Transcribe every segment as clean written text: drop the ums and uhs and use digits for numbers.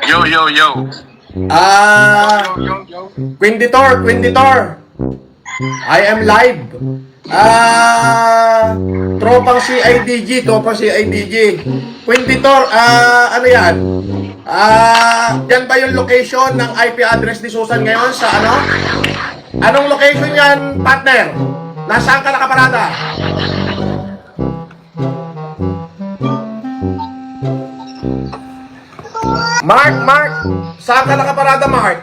Yo, yo, yo. Quinditor. I am live. Tropang CIDG. Quinditor, ano yan? Yan ba yung location ng IP address ni Susan ngayon sa ano? Anong location yan, partner? Nasaan ka nakaparada? Mark, saan ka nakaparada, Mark?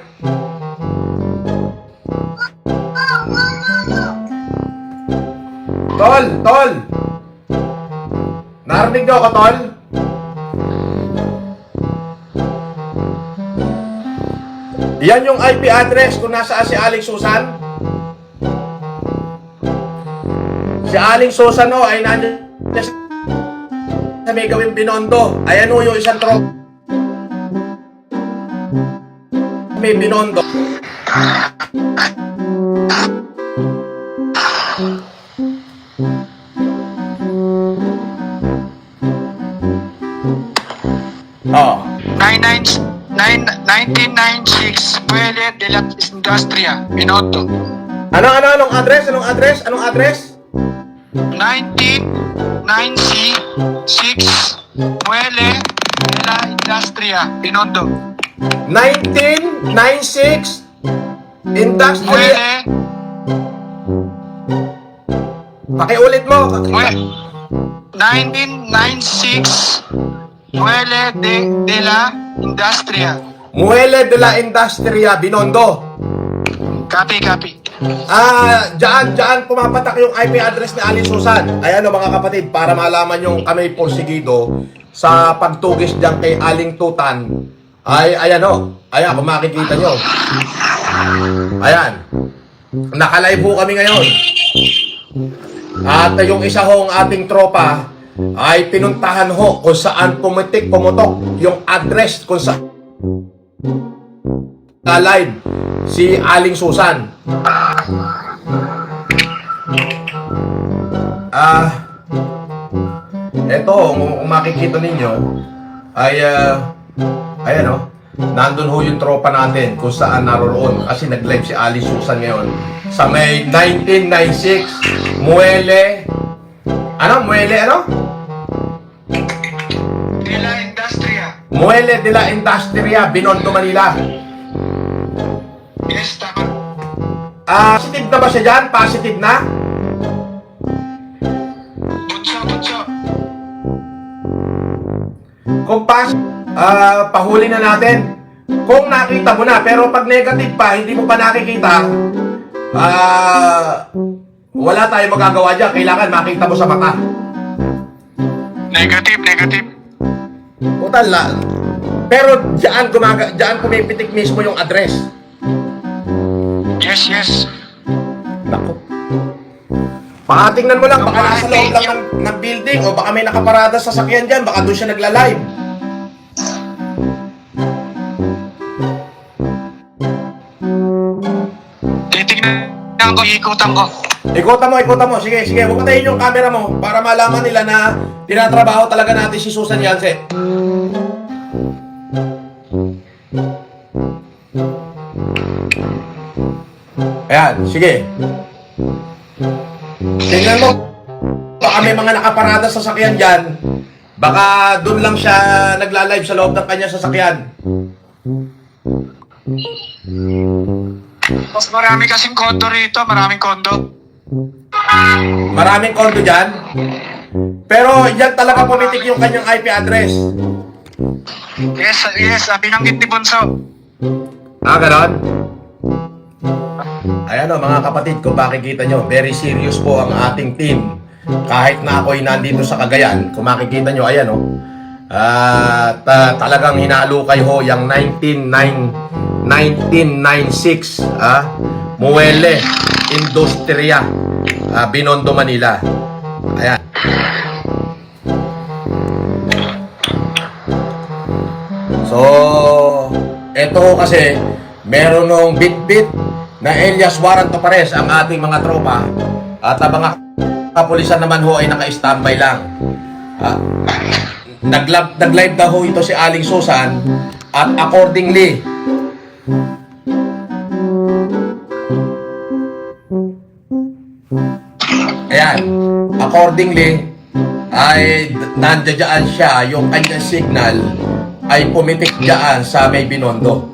Tol. Narinig niyo ako, Tol? Yan yung IP address kung nasaan si Aling Susan. Si Aling Susan ay nandiyan sa may gawing Binondo. Ayan o yung isang may Binondo. Oh. 1996, Puele de la Industria, Binondo. Anong address? 1996, Puele de la Industria, Binondo. 1996 Industry. Puele, Pakiulit mo. 1996, Puele de la Industria. Muele de la Industria, Binondo. Copy. Diyan pumapatak yung IP address ni Aling Susan. Ayan o mga kapatid, para malaman yung kami porsigido sa pagtugis diyan kay Aling Tutan. Ayan kung makikita nyo. Ayan. Nakalive po kami ngayon. At yung isa hong ating tropa ay pinuntahan ho kung saan pumutok yung address kung saan live si Aling Susan. Eto, kung makikita ninyo ay ayan nandun ho yung tropa natin kung saan naroroon kasi nag-live si Aling Susan ngayon sa may 1996 Muele De la Industria. Muele de la Industria, Binondo, Manila. Yes, tama. Positive na ba siya dyan? Positive na? Bunso. Kung pahuli na natin. Kung nakita mo na, pero pag negative pa, hindi mo pa nakikita, wala tayong magagawa dyan. Kailangan makita mo sa mata. Negative. Putal na. Pero dyan pumipitik mismo yung address. Yes. Nako. Patingnan mo lang, baka nasa loob lang ng building o baka may nakaparada sa sasakyan dyan, baka doon siya nagla-live. Titignan ko, ikutan ko. Ikutan mo. Sige. Huwag patayin yung camera mo para malaman nila na tinatrabaho talaga natin si Susan Yance. Ayan, sige. Tingnan mo. Baka may mga nakaparada sa sasakyan dyan. Baka doon lang siya nagla-live sa loob ng kanya sasakyan. Mas marami kasing kondo rito, maraming kondo. Maraming kondo dyan. Pero yan talaga pumitik yung kanyang IP address. Yes, binanggit ni Bunso. Ganon? Ayan mga kapatid, kung makikita nyo, very serious po ang ating team. Kahit na ako'y nandito sa Cagayan, kung makikita nyo, ayan talagang hinalukay ho yung 1996 Muele Industria, Binondo, Manila. Ayan. So, eto kasi meron nung bit-bit na alias warrant of arrest ang ating mga tropa at ang mga kapulisan naman ho ay naka-standby lang. Nag-live na ho ito si Aling Susan At accordingly, ayan, accordingly, ay nandiyan siya, yung kanyang signal ay pumitik dyan sa may Binondo.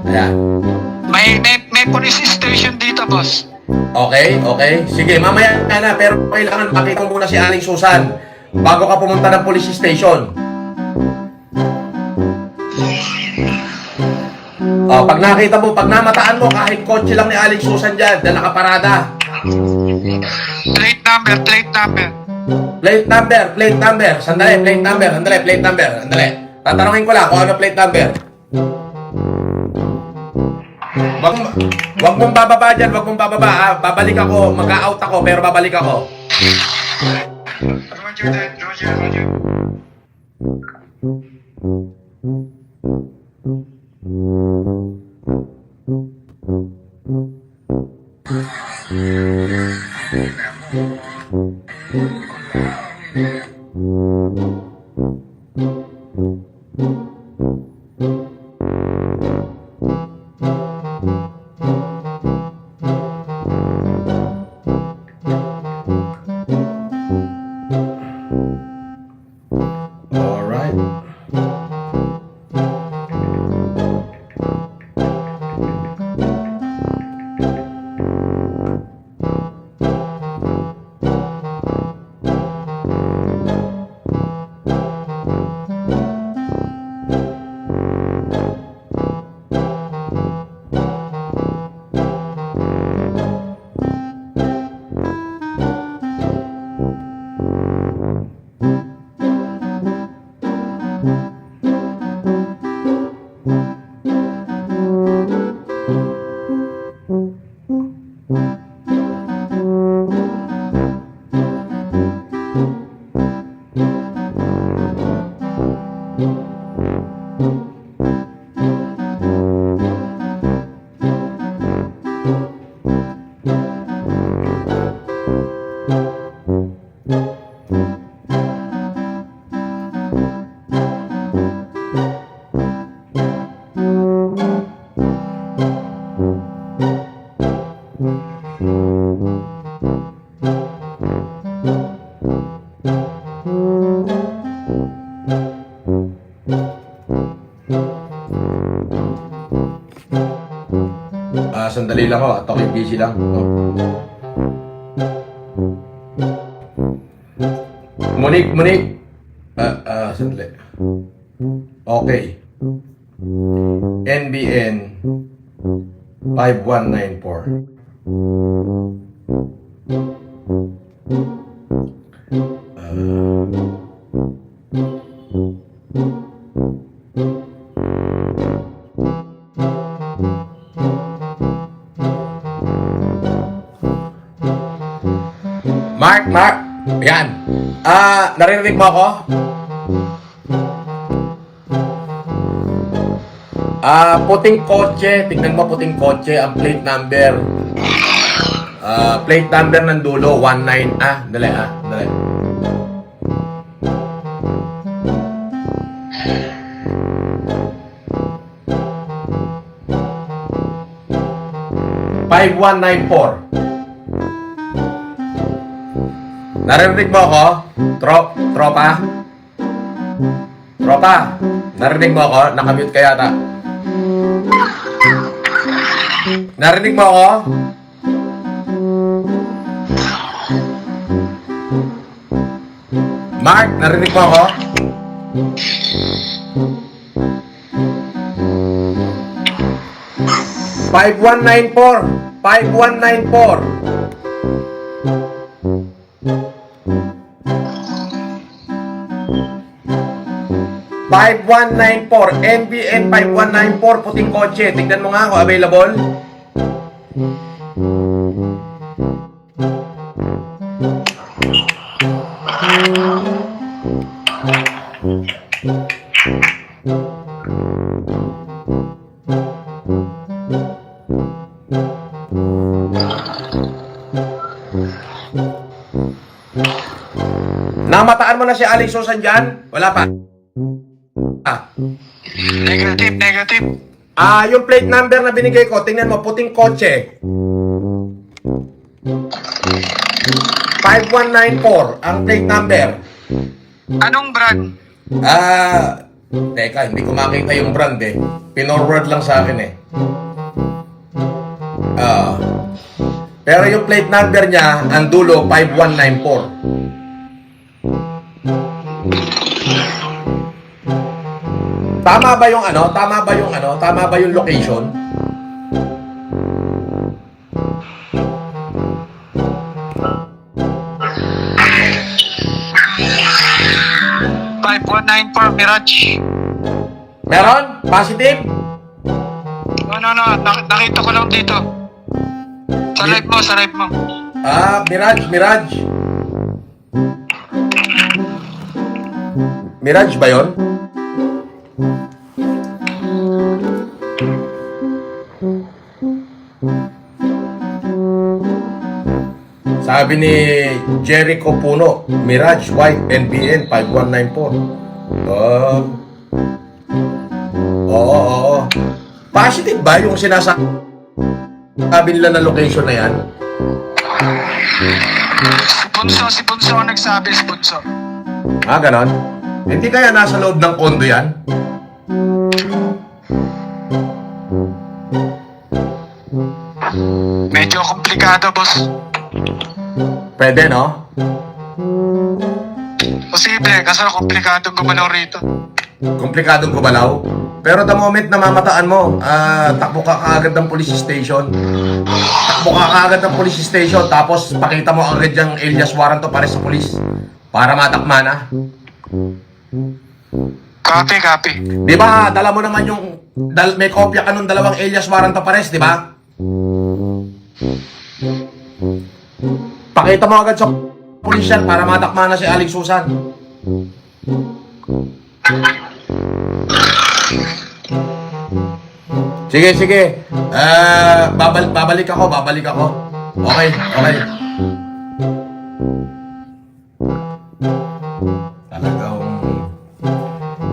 Ayan. May police station dito, boss. Okay, okay. Sige, mamaya na, pero kailangan makita mo muna si Aling Susan bago ka pumunta ng police station. Pag nakita mo, pag namataan mo, kahit kotse lang ni Aling Susan dyan, na nakaparada. Plate number. Plate number. Sandali, plate number. Tatanungin ko lang kung ano plate number. Wag mong bababa dyan, wag mong bababa. Babalik ako, mag-out ako, pero babalik ako. Roger that, Roger. Alright. Sandali lang ho, at ako'y busy lang. Monique. Sandali. Okay. NBN 5194. Mark, yan. Narinig mo ako? Puting kotse, tingnan mo puting kotse, ang plate number. Plate number ng dulo, 19, dali. $5194. Narinig mo ako? Tropa? Narinig mo ako? Nakamute ka yata. Narinig mo ako? Mark, narinig mo ako? $5194. NBN 5194, puting kotse. Tignan mo nga kung available. Namataan mo na si Aling Susan dyan? Wala pa. Negative, negative. Yung plate number na binigay ko, tingnan mo, puting kotse. 5194 ang plate number. Anong brand? Teka, hindi ko makita yung brand eh. Pinorward lang sa akin eh. Pero yung plate number niya, ang dulo, 5194. Tama ba yung ano? Tama ba yung location? for Mirage. Meron? Positive? No. Nakita ko lang dito. Sa live mo. Mirage. Mirage ba yun? Sabi ni Jericho Puno, Mirage White NBN 5194. Oo. Positive ba yung sinasabi nila na location na yan? Si Punso ang nagsabi, si Punso. Ganon? Hindi kaya nasa loob ng kondo yan? Medyo komplikado, boss. Pwede, no? Posible, kasi komplikadong gumalaw rito. Komplikadong gumalaw. Pero the moment na mamataan mo, takbo ka kaagad ng police station. Tapos pakita mo agad yung alias warrant to para sa police. Para matakma na. Copy. Di ba, dala mo naman yung... may kopya ka nung dalawang alias warrant to pares, di ba? Pakita mo agad sa police yan para matakma na si Alex Susan. Sige. Babalik ako. Okay. Talagang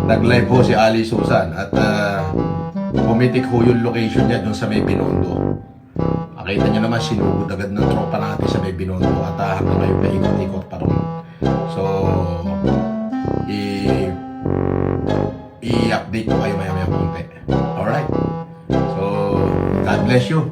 nag-live ho si Ali Susan at pumitik ho yung location niya dun sa may Binondo. Makita niyo naman sinugod agad ng tropa natin sa may Binondo at hanggang ngayon paikot-ikot pa ron. So, i-update ko kayo maya-maya konti. Alright? So, God bless you.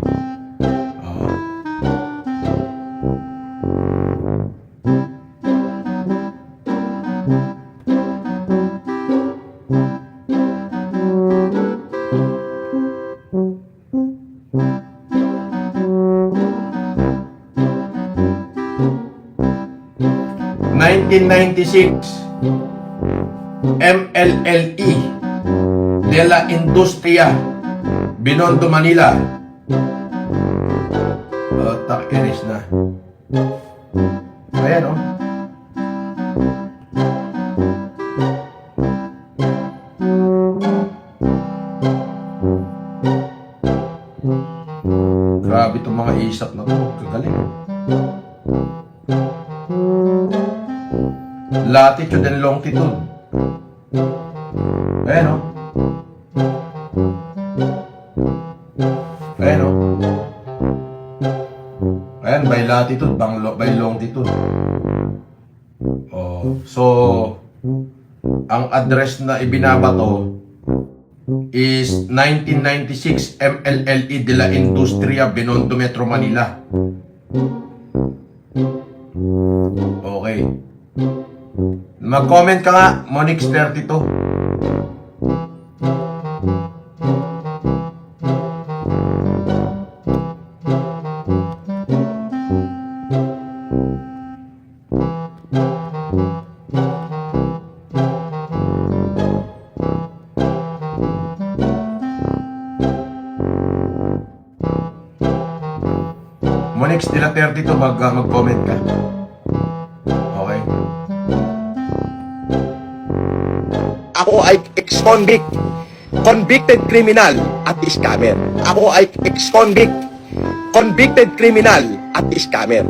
1996 MLLE de la Industria Binondo, Manila. Tak-inis na. Ayan, oh. Grabe itong mga isap na to. Kagaling. Latitude and longitude. Ayan, oh. Ayan, oh. Ayan, by latitude, by longitude. Oh, so, ang address na ibinabato is 1996 MLLE de la Industria, Binondo, Metro Manila. Okay. Mag-comment ka nga, Monix32. Monix Dila 32, mag-comment ka. Okay. Ako ay ex-convict, convicted criminal at scammer. Ako ay ex-convict, convicted criminal at scammer.